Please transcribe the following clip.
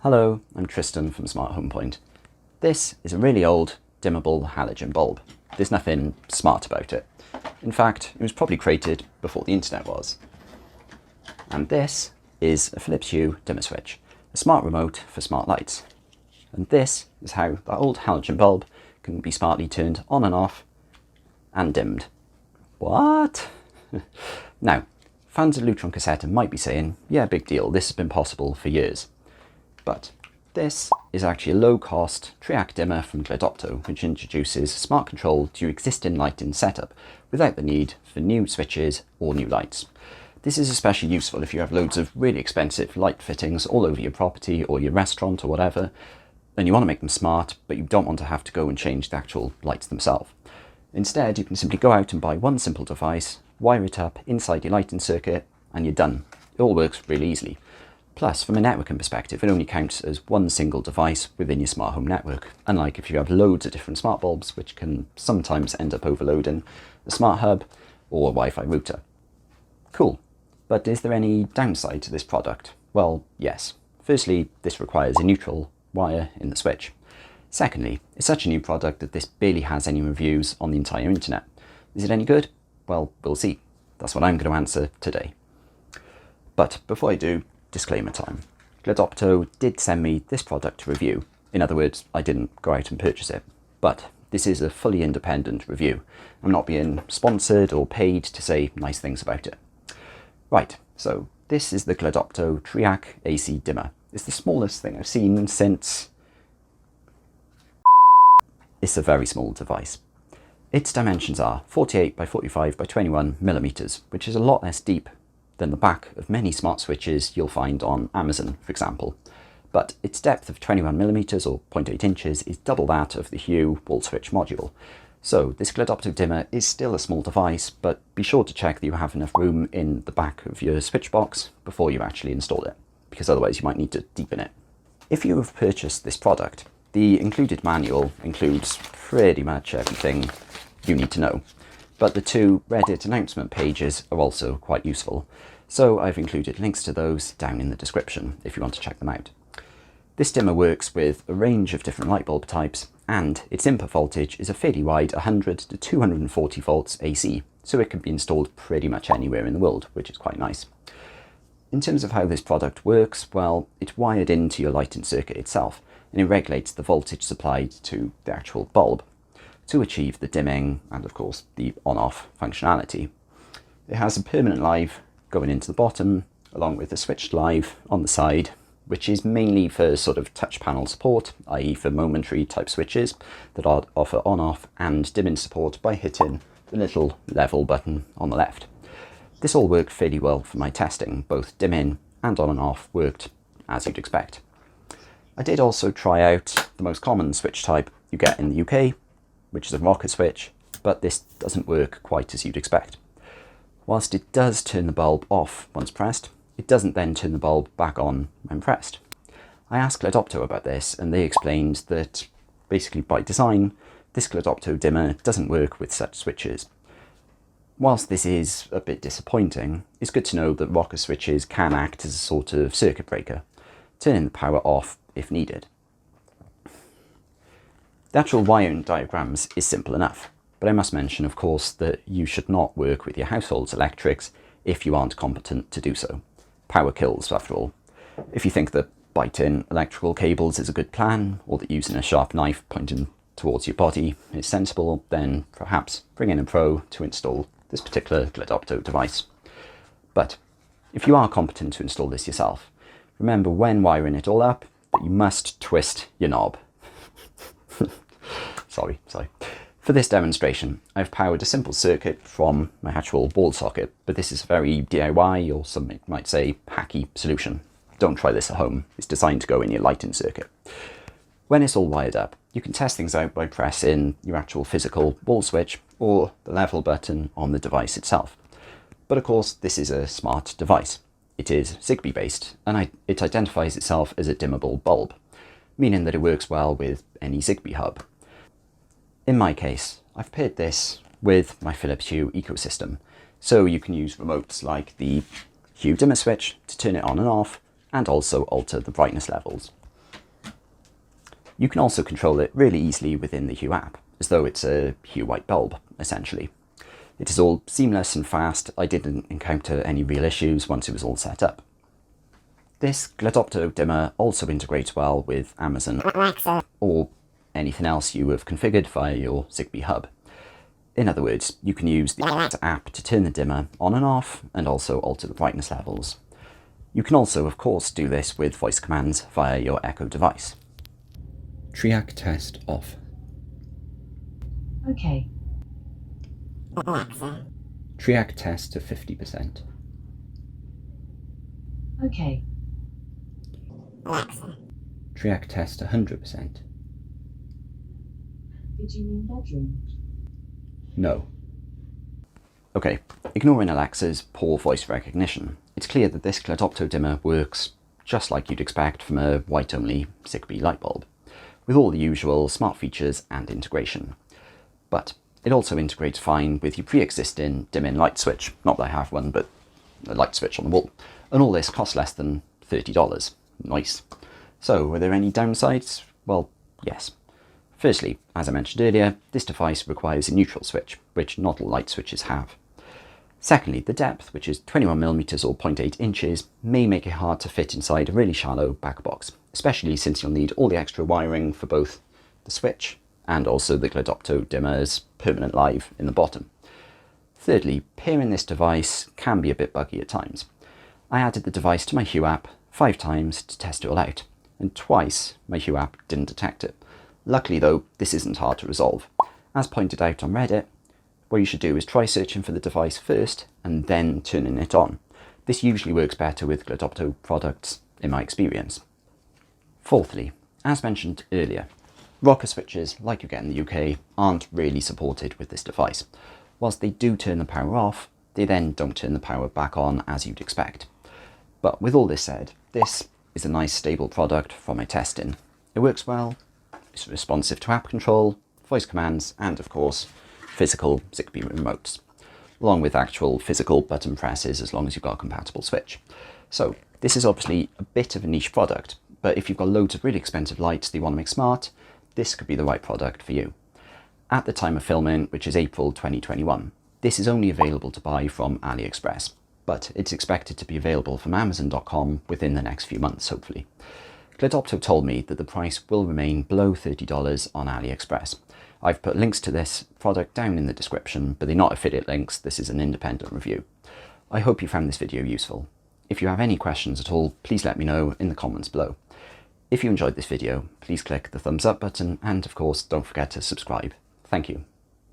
Hello, I'm Tristan from Smart Home Point. This is a really old dimmable halogen bulb. There's nothing smart about it. In fact, it was probably created before the internet was. And this is a Philips Hue dimmer switch, a smart remote for smart lights. And this is how that old halogen bulb can be smartly turned on and off and dimmed. What? Now, fans of Lutron Cassetta might be saying, yeah, big deal, this has been possible for years. But this is actually a low-cost Triac dimmer from GLEDOPTO, which introduces smart control to your existing lighting setup without the need for new switches or new lights. This is especially useful if you have loads of really expensive light fittings all over your property or your restaurant or whatever, and you want to make them smart, but you don't want to have to go and change the actual lights themselves. Instead, you can simply go out and buy one simple device, wire it up inside your lighting circuit, and you're done. It all works really easily. Plus, from a networking perspective, it only counts as one single device within your smart home network, unlike if you have loads of different smart bulbs, which can sometimes end up overloading a smart hub or a Wi-Fi router. Cool, but is there any downside to this product? Well, yes. Firstly, this requires a neutral wire in the switch. Secondly, it's such a new product that this barely has any reviews on the entire internet. Is it any good? Well, we'll see. That's what I'm going to answer today. But before I do, disclaimer time. GLEDOPTO did send me this product to review. In other words, I didn't go out and purchase it. But this is a fully independent review. I'm not being sponsored or paid to say nice things about it. Right, so this is the GLEDOPTO Triac AC dimmer. It's the smallest thing I've seen since... It's a very small device. Its dimensions are 48 by 45 by 21 millimeters, which is a lot less deep than the back of many smart switches you'll find on Amazon, for example. But its depth of 21 millimeters or 0.8 inches is double that of the Hue wall switch module. So this GLEDOPTO dimmer is still a small device, but be sure to check that you have enough room in the back of your switch box before you actually install it, because otherwise you might need to deepen it. If you have purchased this product, the included manual includes pretty much everything you need to know. But the two Reddit announcement pages are also quite useful, so I've included links to those down in the description if you want to check them out. This dimmer works with a range of different light bulb types, and its input voltage is a fairly wide 100 to 240 volts AC, so it can be installed pretty much anywhere in the world, which is quite nice. In terms of how this product works, well, it's wired into your lighting circuit itself, and it regulates the voltage supplied to the actual bulb to achieve the dimming and, of course, the on-off functionality. It has a permanent live going into the bottom, along with a switched live on the side, which is mainly for sort of touch panel support, i.e. for momentary type switches that offer on-off and dimming support by hitting the little level button on the left. This all worked fairly well for my testing. Both dimming and on and off worked as you'd expect. I did also try out the most common switch type you get in the UK, which is a rocker switch, but this doesn't work quite as you'd expect. Whilst it does turn the bulb off once pressed, it doesn't then turn the bulb back on when pressed. I asked GLEDOPTO about this, and they explained that basically by design, this GLEDOPTO dimmer doesn't work with such switches. Whilst this is a bit disappointing, it's good to know that rocker switches can act as a sort of circuit breaker, turning the power off if needed. The actual wiring diagrams is simple enough, but I must mention, of course, that you should not work with your household's electrics if you aren't competent to do so. Power kills, after all. If you think that biting electrical cables is a good plan, or that using a sharp knife pointing towards your body is sensible, then perhaps bring in a pro to install this particular GLEDOPTO device. But if you are competent to install this yourself, remember when wiring it all up that you must twist your knob. Sorry. For this demonstration, I've powered a simple circuit from my actual wall socket, but this is a very DIY, or some might say hacky solution. Don't try this at home. It's designed to go in your lighting circuit. When it's all wired up, you can test things out by pressing your actual physical wall switch or the level button on the device itself. But of course, this is a smart device. It is Zigbee based, and it identifies itself as a dimmable bulb, meaning that it works well with any Zigbee hub. In my case, I've paired this with my Philips Hue ecosystem, so you can use remotes like the Hue dimmer switch to turn it on and off, and also alter the brightness levels. You can also control it really easily within the Hue app, as though it's a Hue white bulb, essentially. It is all seamless and fast. I didn't encounter any real issues once it was all set up. This GLEDOPTO dimmer also integrates well with Amazon Alexa or anything else you have configured via your Zigbee hub. In other words, you can use the Alexa app to turn the dimmer on and off and also alter the brightness levels. You can also, of course, do this with voice commands via your Echo device. Triac test off. Okay. Alexa. Triac test to 50%. Okay. Alexa. Triac test 100%. Did you mean bedroom? No. Okay, ignoring Alexa's poor voice recognition, it's clear that this GLEDOPTO dimmer works just like you'd expect from a white-only Zigbee light bulb, with all the usual smart features and integration. But it also integrates fine with your pre-existing dim-in light switch, not that I have one, but a light switch on the wall, and all this costs less than $30. Nice. So, are there any downsides? Well, yes. Firstly, as I mentioned earlier, this device requires a neutral switch, which not all light switches have. Secondly, the depth, which is 21mm or 0.8 inches, may make it hard to fit inside a really shallow back box, especially since you'll need all the extra wiring for both the switch and also the GLEDOPTO dimmer's permanent live in the bottom. Thirdly, pairing this device can be a bit buggy at times. I added the device to my Hue app 5 times to test it all out, and twice my Hue app didn't detect it. Luckily though, this isn't hard to resolve. As pointed out on Reddit, what you should do is try searching for the device first and then turning it on. This usually works better with GLEDOPTO products in my experience. Fourthly, as mentioned earlier, rocker switches like you get in the UK aren't really supported with this device. Whilst they do turn the power off, they then don't turn the power back on as you'd expect. But with all this said, this is a nice stable product from my testing. It works well, it's responsive to app control, voice commands, and of course, physical Zigbee remotes, along with actual physical button presses as long as you've got a compatible switch. So this is obviously a bit of a niche product, but if you've got loads of really expensive lights that you want to make smart, this could be the right product for you. At the time of filming, which is April 2021, this is only available to buy from AliExpress, but it's expected to be available from Amazon.com within the next few months, hopefully. GLEDOPTO told me that the price will remain below $30 on AliExpress. I've put links to this product down in the description, but they're not affiliate links, this is an independent review. I hope you found this video useful. If you have any questions at all, please let me know in the comments below. If you enjoyed this video, please click the thumbs up button and of course don't forget to subscribe. Thank you.